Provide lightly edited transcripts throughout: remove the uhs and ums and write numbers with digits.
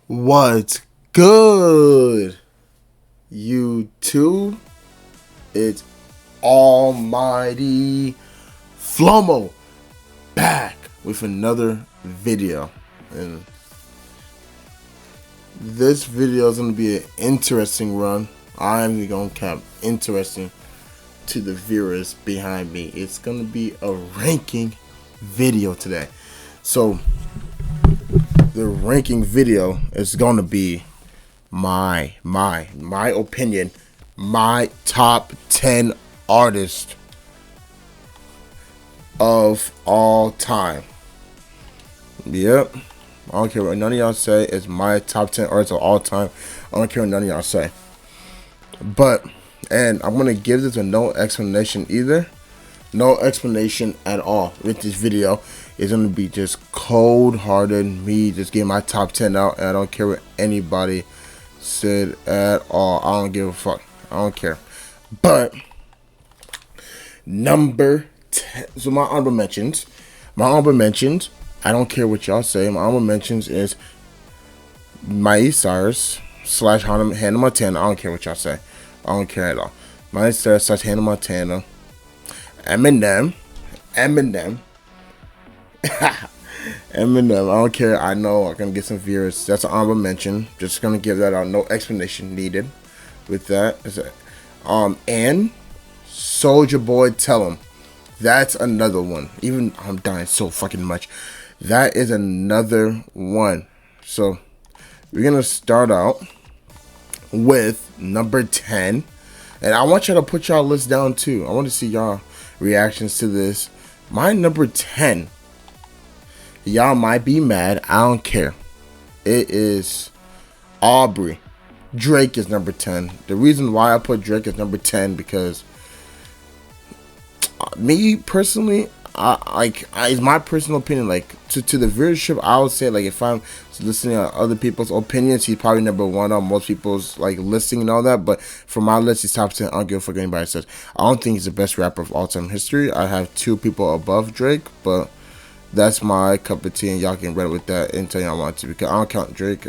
What's good, YouTube? It's Almighty Flomo back with another video, and this video is going to be an interesting run. I'm going to cap interesting to the viewers behind me. It's going to be a ranking video today. So the ranking video is going to be my opinion, my top 10 artists of all time. Yep. I don't care what none of y'all say. It's my top 10 artists of all time. I don't care what none of y'all say. And I'm going to give this a no explanation either. No explanation at all with this video. It's going to be just cold-hearted, me just getting my top 10 out, and I don't care what anybody said at all. I don't give a fuck. I don't care. But number 10, so my honorable mentions, I don't care what y'all say. My honorable mentions is Miley Cyrus / Hannah Montana. I don't care what y'all say. I don't care at all. Miley Cyrus / Hannah Montana. Eminem. Eminem. I don't care. I know I'm gonna get some viewers. That's an honorable mention. Just gonna give that out. No explanation needed with that. And Soulja Boy, Tell 'Em. That's another one. Even I'm dying so fucking much. That is another one. So we're gonna start out with number 10, and I want y'all to put y'all list down too. I want to see y'all reactions to this. My number 10. Y'all might be mad. I don't care. It is Aubrey. Drake is number 10. The reason why I put Drake as number 10 because me personally, it's my personal opinion. Like to the viewership, I would say like if I'm listening to other people's opinions, he's probably number 1 on most people's like listing and all that. But for my list, he's top 10. I don't give a fuck what anybody says. I don't think he's the best rapper of all time history. I have 2 people above Drake, but that's my cup of tea, and y'all can read with that until y'all want to, because I don't count Drake.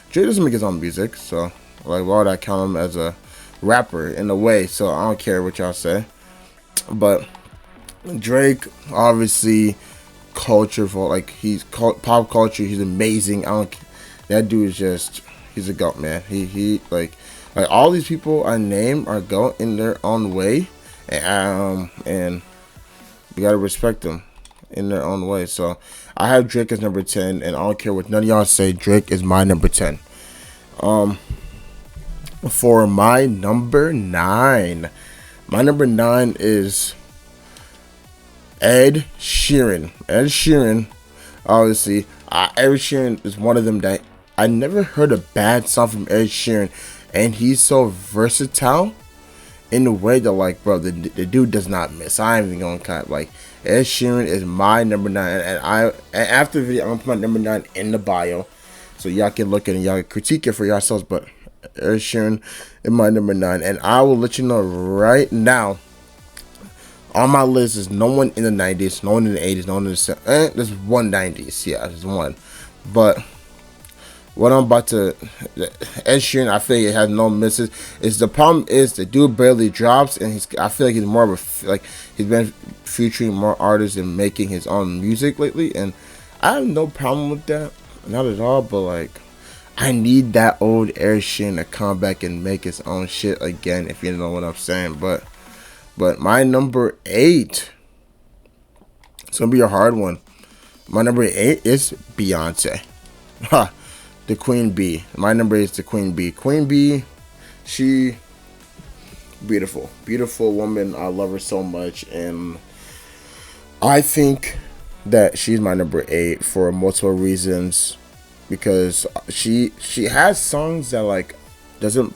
Drake doesn't make his own music, so like why would I count him as a rapper in a way? So I don't care what y'all say. But Drake, obviously, culture for like he's pop culture. He's amazing. That dude is just he's a goat, man. He like all these people I name are goat in their own way, and we gotta respect them in their own way. So I have Drake as number 10, and I don't care what none of y'all say. Drake is my number 10. For my number 9, is Ed Sheeran. Obviously, Ed Sheeran is one of them that I never heard a bad song from Ed Sheeran, and he's so versatile in the way that like, bro, the dude does not miss. I ain't even gonna cut. Like, Ed Sheeran is my number 9, and after the video, I'm gonna put my number 9 in the bio, so y'all can look at it and y'all can critique it for yourselves. But Ed Sheeran is my number 9, and I will let you know right now. On my list is no one in the 90s, no one in the 80s, no one in the 70s. There's one 90s, yeah, there's one. But what I'm about to, Ed Sheeran, I feel like it has no misses. The problem is the dude barely drops, and I feel like he's more of a he's been featuring more artists and making his own music lately, and I have no problem with that, not at all. But like, I need that old Ed Sheeran to come back and make his own shit again, if you know what I'm saying. But my number 8, it's gonna be a hard one. My number 8 is Beyonce. The Queen Bee. My number 8 is the Queen Bee. Queen Bee, she beautiful woman. I love her so much, and I think that she's my number 8 for multiple reasons, because she has songs that like doesn't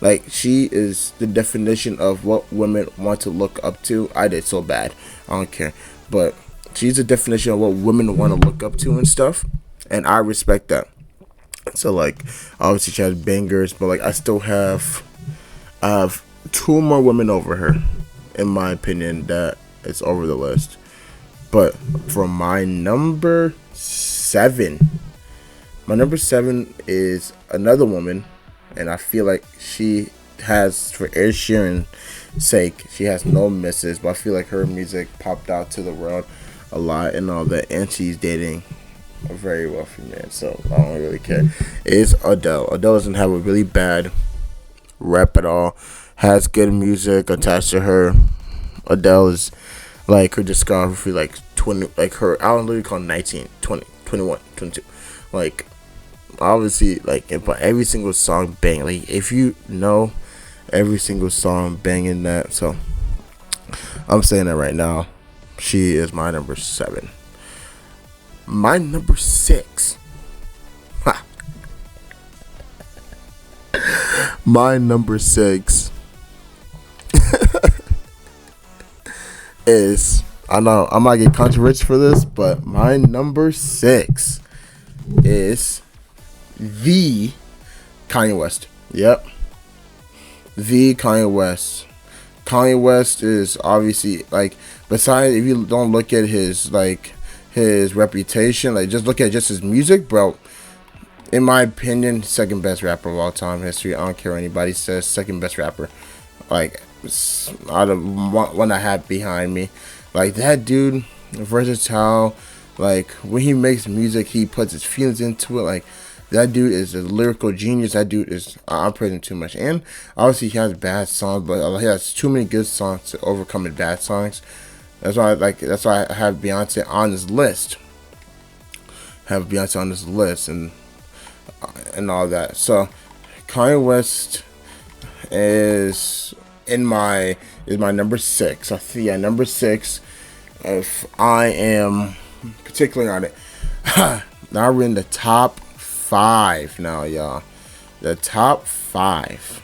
like she is the definition of what women want to look up to. I did so bad. I don't care. But she's the definition of what women want to look up to and stuff. And I respect that. So like, obviously she has bangers, but like I still have 2 more women over her, in my opinion, that is over the list. But for my number 7, My number 7 is another woman, and I feel like she has, for Ed Sheeran's sake, she has no misses, but I feel like her music popped out to the world a lot and all that, and she's dating a very wealthy man, so I don't really care. It's Adele. Adele doesn't have a really bad rap at all, has good music attached to her. Adele is like her discography, like 20, like her album literally called 19, 20, 21, 22. Like, obviously, like, but every single song bang. Like, if you know every single song banging that, so I'm saying that right now. She is my number 7. My number 6. Ha. My number 6 is, I know I might get controversial for this, but my number 6 is the Kanye West. Yep. The Kanye West. Kanye West is obviously, like, besides, if you don't look at his, like, his reputation, like, just look at just his music, bro. In my opinion, second best rapper of all time history. I don't care what anybody says. Second best rapper. Like, out of one I have behind me. Like, that dude, versatile. Like, when he makes music, he puts his feelings into it. Like, that dude is a lyrical genius. That dude is, I'm praising too much. And obviously he has bad songs, but he has too many good songs to overcome his bad songs. That's why I have Beyonce on this list. Have Beyonce on this list and all that. So Kanye West is my number 6. I see, yeah, number 6. If I am particularly on it, now we're in the top 5 now, y'all. The top 5.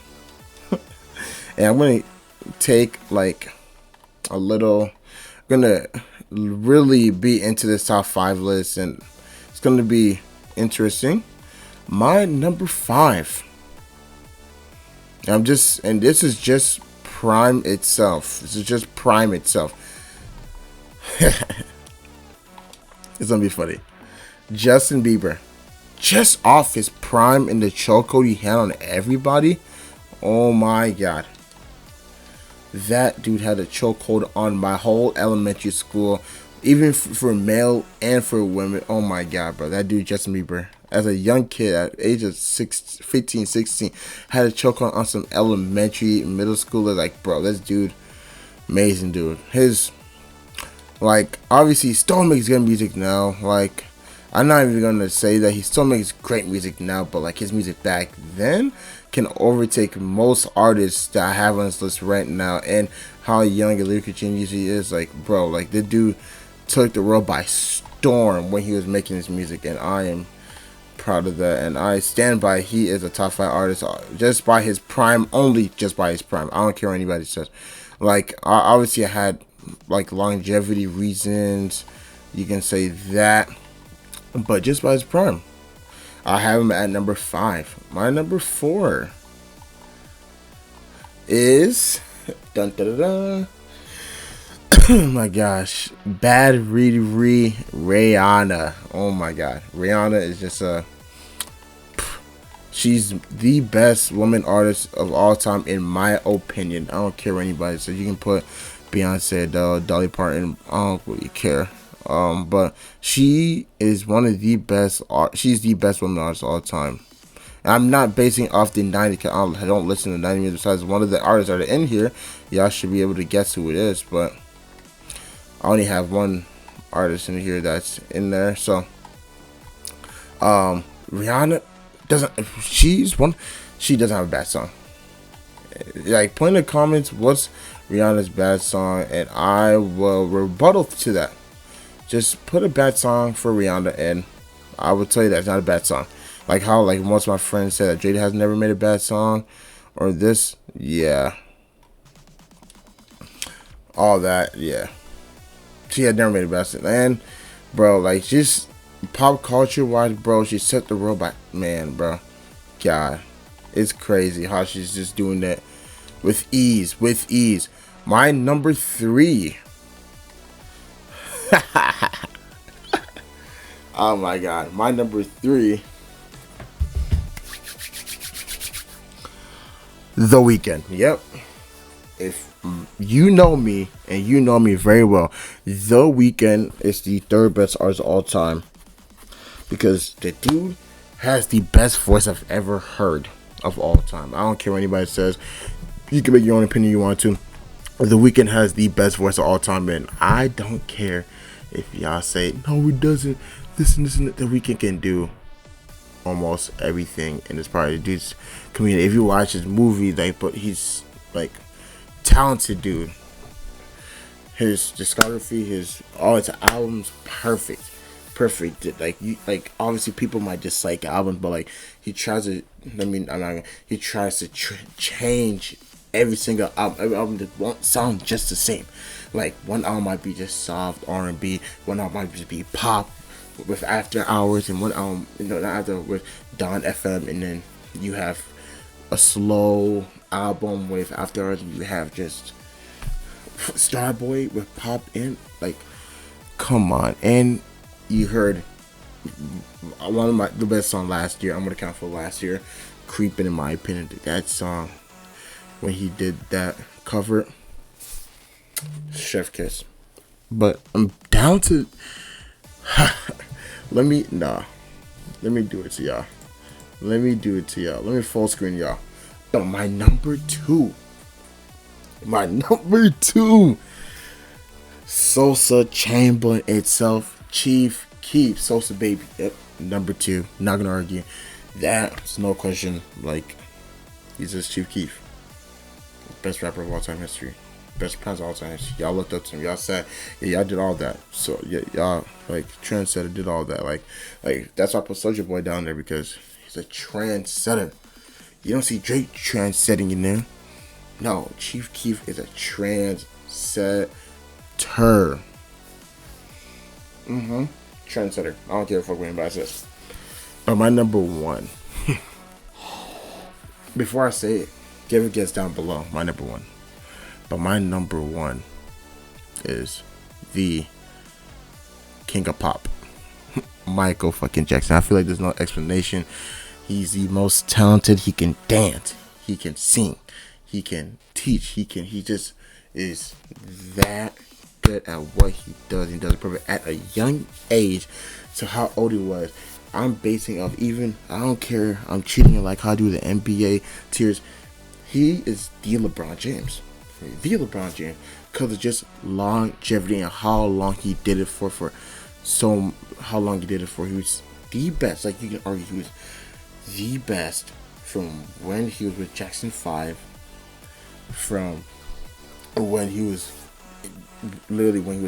And I'm gonna take like a little. I'm gonna really be into this top 5 list, and it's gonna be interesting. My number 5. And this is just Prime itself. This is just Prime itself. It's gonna be funny. Justin Bieber. Just off his prime and the chokehold he had on everybody. Oh my god. That dude had a chokehold on my whole elementary school. Even for male and for women. Oh my god, bro. That dude, Justin Bieber, as a young kid at age of 15, 16, had a chokehold on some elementary, middle schoolers. Like, bro, this dude, amazing dude. His, like, obviously he still makes good music now. Like, I'm not even gonna say that he still makes great music now, but like his music back then can overtake most artists that I have on this list right now. And how young a lyrical genius he is, like, bro, like, the dude took the world by storm when he was making his music, and I am proud of that. And I stand by, he is a top 5 artist just by his prime, only just by his prime. I don't care what anybody says. Like, obviously I had like longevity reasons, you can say that, but just by his prime, I have him at number 5. My number 4 is dun, dun, dun, dun. Oh my gosh, Bad Riri Rihanna. Oh my god, Rihanna is just she's the best woman artist of all time in my opinion. I don't care what anybody says. You can put Beyonce, Adele, Dolly Parton, I don't really care. But she is one of the best. She's the best woman artist of all time. And I'm not basing off the 90. I don't listen to 90 music. Besides one of the artists that are in here, y'all should be able to guess who it is. But I only have one artist in here that's in there. So, Rihanna doesn't. She doesn't have a bad song. Like, put in the comments what's Rihanna's bad song, and I will rebuttal to that. Just put a bad song for Rihanna, and I will tell you that's not a bad song. Like how, like, most of my friends say that Jada has never made a bad song, or this, yeah, all that, yeah. She had never made a bad song, and bro, like, just pop culture wise, bro, she set the world by, man, bro, God, it's crazy how she's just doing that with ease, My number 3. Oh my god, my number 3 The Weeknd. Yep. If you know me and you know me very well, The Weeknd is the third best artist of all time because the dude has the best voice I've ever heard of all time. I don't care what anybody says. You can make your own opinion you want to. The Weeknd has the best voice of all time, and I don't care if y'all say no, it doesn't. This and this and that. The Weeknd can do almost everything, and it's probably the dude's comedian. If you watch his movie, but he's like talented dude. His discography, all his albums, perfect. Like obviously people might dislike albums, but like he tries to. He tries to change every single album. Every album that won't sound just the same. Like one album might be just soft R&B, one album might just be pop with After Hours, and one album, with Dawn FM, and then you have a slow album with After Hours, and you have just Starboy with pop in. Like, come on. And you heard one of the best song last year. I'm gonna count for last year, "Creeping." In my opinion, that song when he did that cover, chef kiss. But I'm down to let me do it to y'all. Let me full screen y'all. But my number two, Sosa Chamberlain itself, Chief Keef, Sosa baby. Yep, number two. Not gonna argue. That's no question. Like, he's just Chief Keef, best rapper of all time history, best pants of all time history. Y'all looked up to him. Y'all said, yeah, y'all did all that. So yeah, y'all like trendsetter did all that. Like that's why I put Soulja Boy down there, because he's a trendsetter. You don't see Drake trendsetting in there. No, Chief Keef is a trendsetter. Trendsetter. I don't care if what anybody says. But my number one, before I say it, give a guess down below. My number one. But my number one is the King of Pop, Michael fucking Jackson. I feel like there's no explanation. He's the most talented. He can dance. He can sing. He can teach. He just is that good at what he does. He does it perfect at a young age. So how old he was, I'm basing off even, I don't care, I'm treating it like how I do the NBA tiers. He is the LeBron James. Because of just longevity and how long he did it for. How long he did it for. He was the best. Like, you can argue he was the best from when he was with Jackson 5, from when he was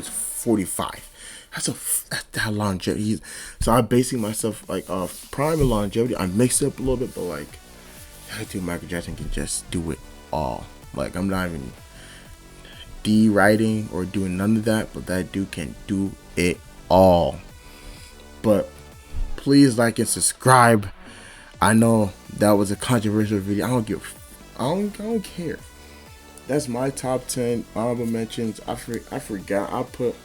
45. That's that longevity. So I'm basing myself like off prime and longevity. I mixed it up a little bit, but like, I think Michael Jackson can just do it all. Like, I'm not even de-writing or doing none of that, but that dude can do it all. But please like and subscribe. I know that was a controversial video. I don't care. That's my top 10 honorable mentions. I forgot. I put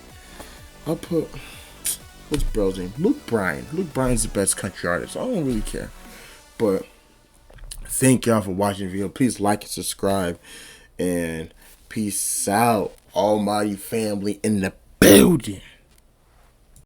what's bro's name? Luke Bryan. Luke Bryan's the best country artist. I don't really care. But thank y'all for watching the video. Please like and subscribe. And peace out. Almighty family in the building.